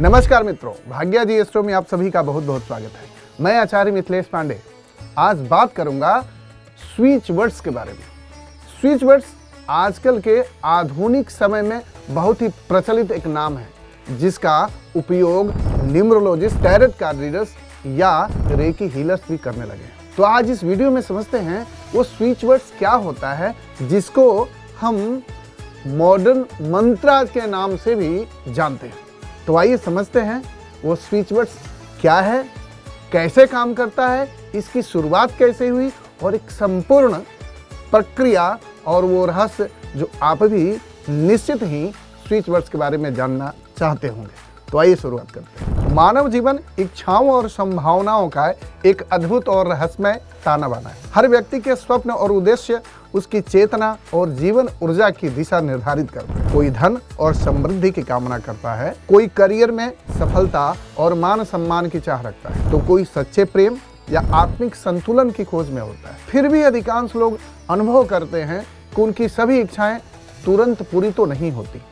नमस्कार मित्रों, भाग्या जी एस्ट्रो में आप सभी का बहुत बहुत स्वागत है। मैं आचार्य मिथिलेश पांडे आज बात करूंगा स्विच वर्ड्स के बारे में। स्विच वर्ड्स आजकल के आधुनिक समय में बहुत ही प्रचलित एक नाम है जिसका उपयोग न्यूमरोलॉजिस्ट, टैरोट कार्ड रीडर्स या रेकी हीलर्स भी करने लगे हैं। तो आज इस वीडियो में समझते हैं वो स्विच वर्ड्स क्या होता है जिसको हम मॉडर्न मंत्रा के नाम से भी जानते हैं। तो आइए समझते हैं वो स्विच वर्ड्स क्या है, कैसे काम करता है, इसकी शुरुआत कैसे हुई और एक संपूर्ण प्रक्रिया और वो रहस्य जो आप भी निश्चित ही स्विच वर्ड्स के बारे में जानना चाहते होंगे। तो आइए शुरुआत करते हैं। मानव जीवन इच्छाओं और संभावनाओं का एक अद्भुत और रहस्यमय ताना बाना है। हर व्यक्ति के स्वप्न और उद्देश्य उसकी चेतना और जीवन ऊर्जा की दिशा निर्धारित करते हैं। कोई धन और समृद्धि की कामना करता है, कोई करियर में सफलता और मान सम्मान की चाह रखता है, तो कोई सच्चे प्रेम या आत्मिक संतुलन की खोज में होता है। फिर भी अधिकांश लोग अनुभव करते हैं कि उनकी सभी इच्छाएं तुरंत पूरी तो नहीं होती।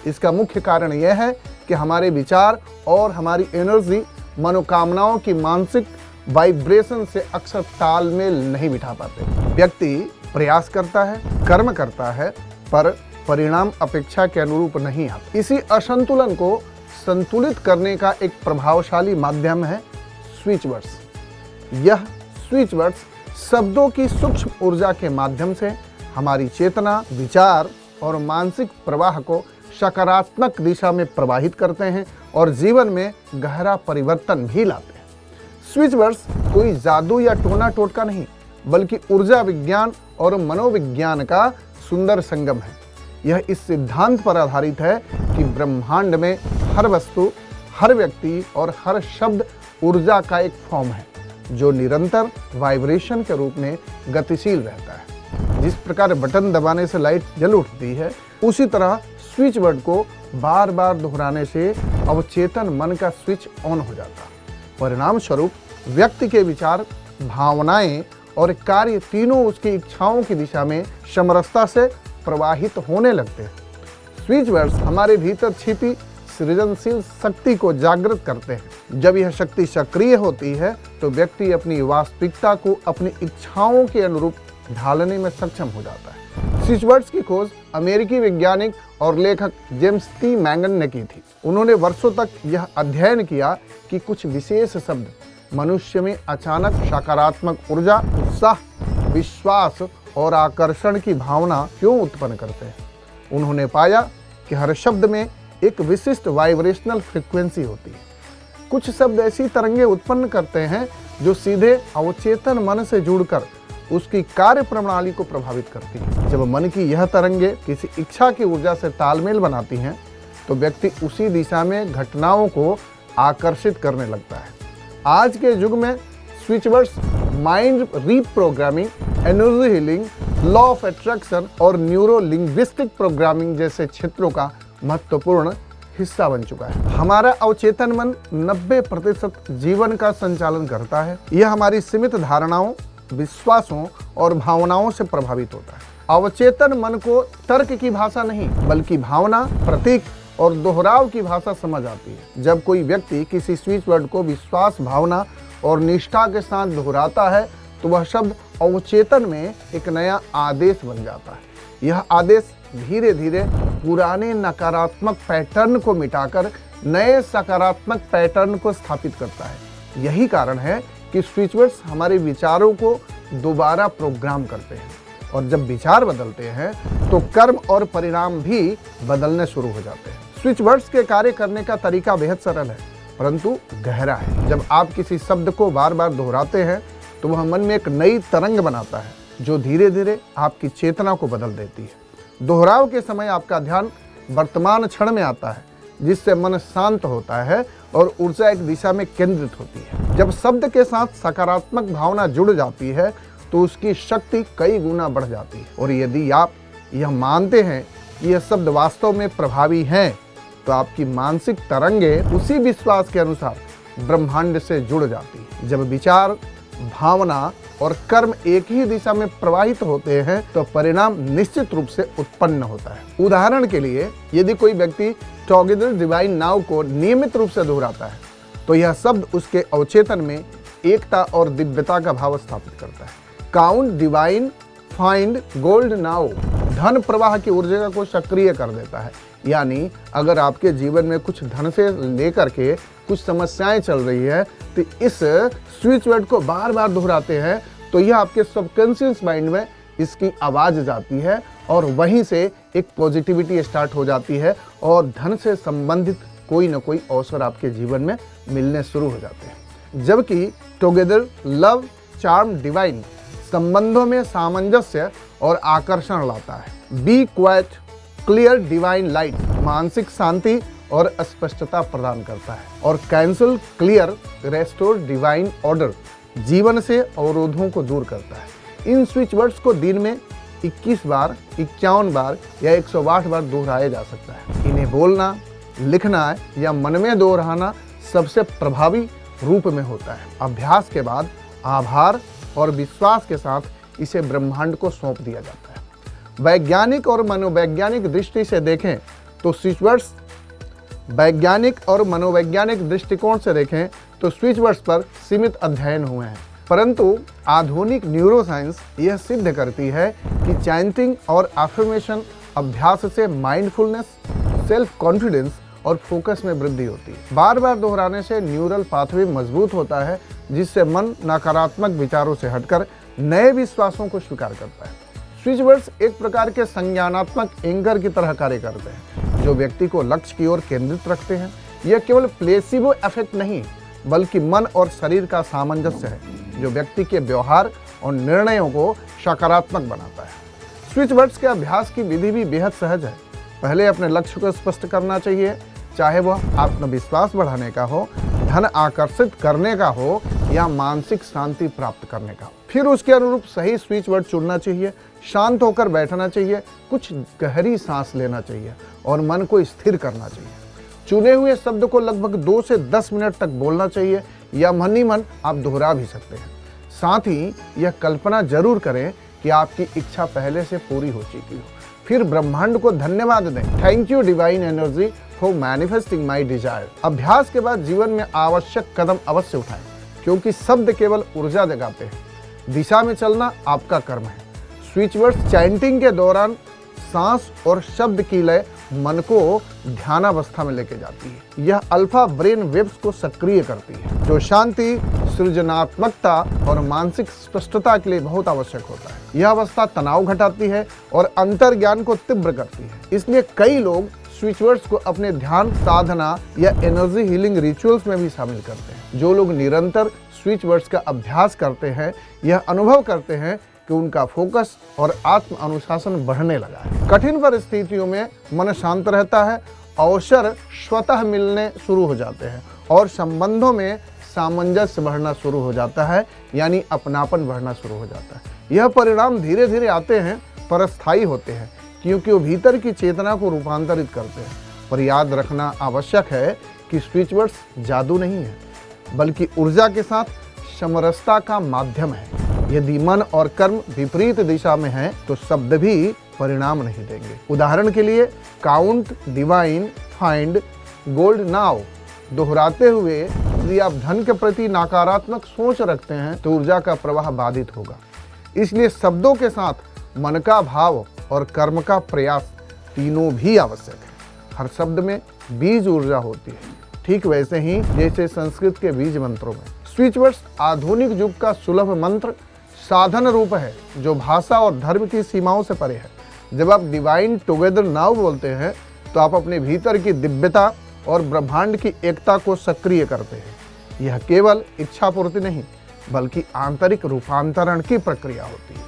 इसका मुख्य कारण यह है कि हमारे विचार और हमारी एनर्जी मनोकामनाओं की मानसिक वाइब्रेशन से अक्सर तालमेल नहीं बिठा पाते। व्यक्ति प्रयास करता है, कर्म करता है, पर परिणाम अपेक्षा के अनुरूप नहीं आता। इसी असंतुलन को संतुलित करने का एक प्रभावशाली माध्यम है स्विच वर्ड्स। यह स्विच वर्ड्स शब्दों की सूक्ष्म ऊर्जा के माध्यम से हमारी चेतना, विचार और मानसिक प्रवाह को सकारात्मक दिशा में प्रवाहित करते हैं और जीवन में गहरा परिवर्तन भी लाते हैं। स्विच वर्ड्स कोई जादू या टोना टोटका नहीं, बल्कि ऊर्जा विज्ञान और मनोविज्ञान का सुंदर संगम है। यह इस सिद्धांत पर आधारित है कि ब्रह्मांड में हर वस्तु, हर व्यक्ति और हर शब्द ऊर्जा का एक फॉर्म है जो निरंतर वाइब्रेशन के रूप में गतिशील रहता है। जिस प्रकार बटन दबाने से लाइट जल उठती है, उसी तरह स्विच वर्ड को बार बार दोहराने से अवचेतन मन का स्विच ऑन हो जाता है। परिणाम स्वरूप व्यक्ति के विचार, भावनाएं और कार्य तीनों उसकी इच्छाओं की दिशा में समरसता से प्रवाहित होने लगते हैं। स्विच वर्ड्स हमारे भीतर छिपी सृजनशील शक्ति को जागृत करते हैं। जब यह शक्ति सक्रिय होती है तो व्यक्ति अपनी वास्तविकता को अपनी इच्छाओं के अनुरूप ढालने में सक्षम हो जाता है। स्विच वर्ड्स की खोज अमेरिकी वैज्ञानिक और लेखक जेम्स टी मैंगन ने की थी। उन्होंने वर्षों तक यह अध्ययन किया कि कुछ विशेष शब्द मनुष्य में अचानक सकारात्मक ऊर्जा, उत्साह, विश्वास और आकर्षण की भावना क्यों उत्पन्न करते हैं। उन्होंने पाया कि हर शब्द में एक विशिष्ट वाइब्रेशनल फ्रीक्वेंसी होती है। कुछ शब्द ऐसी तरंगे उत्पन्न करते हैं जो सीधे अवचेतन मन से जुड़कर उसकी कार्य प्रणाली को प्रभावित करती है। जब मन की यह तरंगे किसी इच्छा की ऊर्जा से तालमेल बनाती हैं, तो व्यक्ति उसी दिशा में घटनाओं को आकर्षित करने लगता है। आज के युग में switch words mind reprogramming, energy healing, law of attraction और न्यूरो लिंग्विस्टिक प्रोग्रामिंग जैसे क्षेत्रों का महत्वपूर्ण हिस्सा बन चुका है। हमारा अवचेतन मन 90% जीवन का संचालन करता है। यह हमारी सीमित धारणाओं, विश्वासों और भावनाओं से प्रभावित होता है। अवचेतन मन को तर्क की भाषा नहीं, बल्कि भावना, प्रतीक और दोहराव की भाषा समझ आती है। जब कोई व्यक्ति किसी स्विच वर्ड को विश्वास, भावना और निष्ठा के साथ दोहराता है, तो वह शब्द अवचेतन में एक नया आदेश बन जाता है। यह आदेश धीरे धीरे पुराने नकारात्मक पैटर्न को मिटाकर नए सकारात्मक पैटर्न को स्थापित करता है। यही कारण है कि स्विच वर्ड्स हमारे विचारों को दोबारा प्रोग्राम करते हैं, और जब विचार बदलते हैं तो कर्म और परिणाम भी बदलने शुरू हो जाते हैं। स्विच वर्ड्स के कार्य करने का तरीका बेहद सरल है, परंतु गहरा है। जब आप किसी शब्द को बार बार दोहराते हैं तो वह मन में एक नई तरंग बनाता है जो धीरे धीरे आपकी चेतना को बदल देती है। दोहराव के समय आपका ध्यान वर्तमान क्षण में आता है, जिससे मन शांत होता है और ऊर्जा एक दिशा में केंद्रित होती है। जब शब्द के साथ सकारात्मक भावना जुड़ जाती है तो उसकी शक्ति कई गुना बढ़ जाती है। और यदि आप यह मानते हैं कि यह शब्द वास्तव में प्रभावी हैं, तो आपकी मानसिक तरंगे उसी विश्वास के अनुसार ब्रह्मांड से जुड़ जाती है। जब विचार, भावना और कर्म एक ही दिशा में प्रवाहित होते हैं तो परिणाम निश्चित रूप से उत्पन्न होता है। उदाहरण के लिए यदि कोई व्यक्ति टुगेदर डिवाइन नाउ को नियमित रूप से दोहराता है तो यह शब्द उसके अवचेतन में एकता और दिव्यता का भाव स्थापित करता है। Count divine find gold now धन प्रवाह की ऊर्जा को सक्रिय कर देता है। यानी अगर आपके जीवन में कुछ धन से लेकर के कुछ समस्याएं चल रही है तो इस स्विच वर्ड को बार बार दोहराते हैं तो यह आपके सबकॉन्शियस माइंड में इसकी आवाज़ जाती है और वहीं से एक पॉजिटिविटी स्टार्ट हो जाती है और धन से संबंधित कोई ना कोई अवसर आपके जीवन में मिलने शुरू हो जाते हैं। जबकि टुगेदर लव चार्म डिवाइन संबंधों में सामंजस्य और आकर्षण लाता है। Be quite clear divine light मानसिक शांति और स्पष्टता प्रदान करता है। और cancel clear restore divine order जीवन से अवरोधों को दूर करता है। इन स्विच वर्ड्स को दिन में 21 बार, 51 बार या 108 बार दोहराया जा सकता है। इन्हें बोलना, लिखना या मन में दोहराना सबसे प्रभावी रूप में होता है। अभ्यास के बाद आभार और विश्वास के साथ इसे ब्रह्मांड को सौंप दिया जाता है। वैज्ञानिक और मनोवैज्ञानिक दृष्टि से देखें तो स्विच वर्ड्स दृष्टिकोण से देखें तो स्विच वर्ड्स पर सीमित अध्ययन हुए हैं, परंतु आधुनिक न्यूरोसाइंस यह सिद्ध करती है कि चैंटिंग और अफर्मेशन अभ्यास से माइंडफुलनेस, सेल्फ कॉन्फिडेंस और फोकस में वृद्धि होती है। बार बार दोहराने से न्यूरल पाथवे मजबूत होता है जिससे मन नकारात्मक विचारों से हटकर नए विश्वासों को स्वीकार करता है। स्विच वर्ड्स एक प्रकार के संज्ञानात्मक एंकर की तरह कार्य करते हैं जो व्यक्ति को लक्ष्य की ओर केंद्रित रखते हैं। यह केवल प्लेसिबो इफेक्ट नहीं बल्कि मन और शरीर का सामंजस्य है जो व्यक्ति के व्यवहार और निर्णयों को सकारात्मक बनाता है। स्विच वर्ड्स के अभ्यास की विधि भी बेहद सहज है। पहले अपने लक्ष्य को स्पष्ट करना चाहिए, चाहे वह आत्मविश्वास बढ़ाने का हो, धन आकर्षित करने का हो या मानसिक शांति प्राप्त करने का हो। फिर उसके अनुरूप सही स्विच वर्ड चुनना चाहिए, शांत होकर बैठना चाहिए, कुछ गहरी सांस लेना चाहिए और मन को स्थिर करना चाहिए। चुने हुए शब्द को लगभग 2 से 10 मिनट तक बोलना चाहिए या मन ही मन आप दोहरा भी सकते हैं। साथ ही यह कल्पना जरूर करें कि आपकी इच्छा पहले से पूरी हो चुकी हो। फिर ब्रह्मांड को धन्यवाद दें, thank you divine energy for manifesting my desire. अभ्यास के बाद जीवन में आवश्यक कदम अवश्य उठाएं क्योंकि शब्द केवल ऊर्जा जगाते हैं, दिशा में चलना आपका कर्म है। स्विच वर्ड्स चैंटिंग के दौरान सांस और शब्द की लय मन को ध्यानावस्था में लेके जाती है। यह अल्फा ब्रेन वेव्स को सक्रिय करती है जो शांति, सृजनात्मकता और मानसिक स्पष्टता के लिए बहुत आवश्यक होता है। यह अवस्था तनाव घटाती है और अंतर्ज्ञान को तीव्र करती है। इसलिए कई लोग स्विच वर्ड्स को अपने ध्यान साधना या एनर्जी हीलिंग रिचुअल्स में भी शामिल करते हैं। जो लोग निरंतर स्विच वर्ड्स का अभ्यास करते हैं यह अनुभव करते हैं कि उनका फोकस और आत्म अनुशासन बढ़ने लगा है। कठिन परिस्थितियों में मन शांत रहता है, अवसर स्वतः मिलने शुरू हो जाते हैं और संबंधों में सामंजस्य बढ़ना शुरू हो जाता है, यानी अपनापन बढ़ना शुरू हो जाता है। यह परिणाम धीरे धीरे आते हैं पर स्थायी होते हैं क्योंकि वो भीतर की चेतना को रूपांतरित करते हैं। पर याद रखना आवश्यक है कि स्विच वर्ड्स जादू नहीं है बल्कि ऊर्जा के साथ समरसता का माध्यम है। यदि मन और कर्म विपरीत दिशा में हैं तो शब्द भी परिणाम नहीं देंगे। उदाहरण के लिए count divine find gold now दोहराते हुए यदि आप धन के प्रति नकारात्मक सोच रखते हैं तो ऊर्जा का प्रवाह बाधित होगा। इसलिए शब्दों के साथ मन का भाव और कर्म का प्रयास तीनों भी आवश्यक है। हर शब्द में बीज ऊर्जा होती है, ठीक वैसे ही जैसे संस्कृत के बीज मंत्रों में। स्विच वर्ड्स आधुनिक युग का सुलभ मंत्र साधन रूप है जो भाषा और धर्म की सीमाओं से परे है। जब आप डिवाइन टुगेदर नाउ बोलते हैं तो आप अपने भीतर की दिव्यता और ब्रह्मांड की एकता को सक्रिय करते हैं। यह केवल इच्छा पूर्ति नहीं बल्कि आंतरिक रूपांतरण की प्रक्रिया होती है।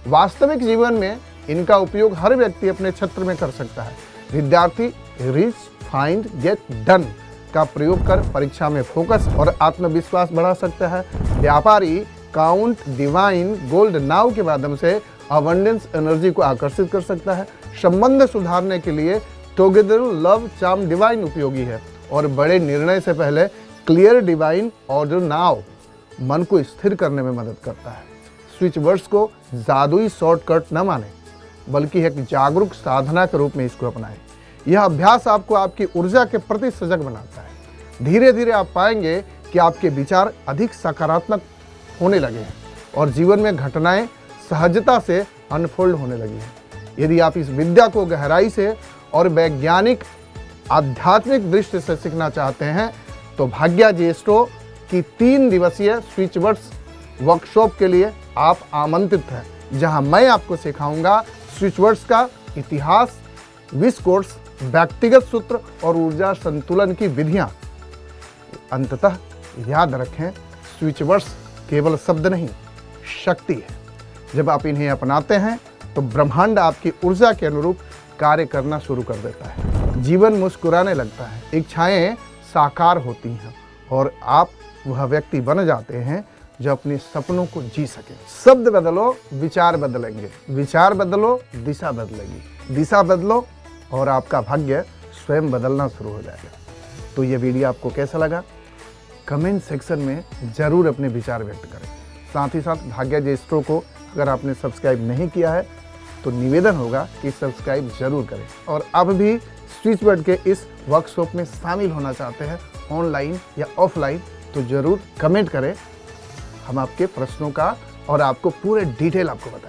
वास्तविक जीवन में इनका उपयोग हर व्यक्ति अपने क्षेत्र में कर सकता है। विद्यार्थी रीच फाइंड गेट डन का प्रयोग कर परीक्षा में फोकस और आत्मविश्वास बढ़ा सकता है। व्यापारी काउंट डिवाइन गोल्ड नाउ के माध्यम से अबंडेंस एनर्जी को आकर्षित कर सकता है। संबंध सुधारने के लिए टुगेदर लव चार्म डिवाइन उपयोगी है और बड़े निर्णय से पहले क्लियर डिवाइन ऑर्डर नाउ मन को स्थिर करने में मदद करता है। स्विच वर्ड्स को जादुई शॉर्टकट न माने, बल्कि एक जागरूक साधना के रूप में इसको अपनाएं। यह अभ्यास आपको आपकी ऊर्जा के प्रति सजग बनाता है। धीरे धीरे आप पाएंगे कि आपके विचार अधिक सकारात्मक होने लगे हैं और जीवन में घटनाएं सहजता से अनफोल्ड होने लगी हैं। यदि आप इस विद्या को गहराई से और वैज्ञानिक आध्यात्मिक दृष्टि से सीखना चाहते हैं तो भाग्या जी एस्ट्रो की 3 दिवसीय स्विच वर्ड्स वर्कशॉप के लिए आप आमंत्रित हैं, जहां मैं आपको सिखाऊंगा स्विच वर्ड्स का इतिहास, विश कोर्स, व्यक्तिगत सूत्र और ऊर्जा संतुलन की विधियां। अंततः याद रखें, स्विच वर्ड्स केवल शब्द नहीं, शक्ति है। जब आप इन्हें अपनाते हैं तो ब्रह्मांड आपकी ऊर्जा के अनुरूप कार्य करना शुरू कर देता है। जीवन मुस्कुराने लगता है, इच्छाएं साकार होती हैं और आप वह व्यक्ति बन जाते हैं जो अपने सपनों को जी सके। शब्द बदलो, विचार बदलेंगे, विचार बदलो, दिशा बदलेगी, दिशा बदलो और आपका भाग्य स्वयं बदलना शुरू हो जाएगा। तो ये वीडियो आपको कैसा लगा? कमेंट सेक्शन में ज़रूर अपने विचार व्यक्त करें। साथ ही साथ भाग्या जी एस्ट्रो को अगर आपने सब्सक्राइब नहीं किया है तो निवेदन होगा कि सब्सक्राइब जरूर करें। और अब भी स्विच वर्ड के इस वर्कशॉप में शामिल होना चाहते हैं, ऑनलाइन या ऑफलाइन, तो ज़रूर कमेंट करें। हम आपके प्रश्नों का और आपको पूरे डिटेल आपको बताएं।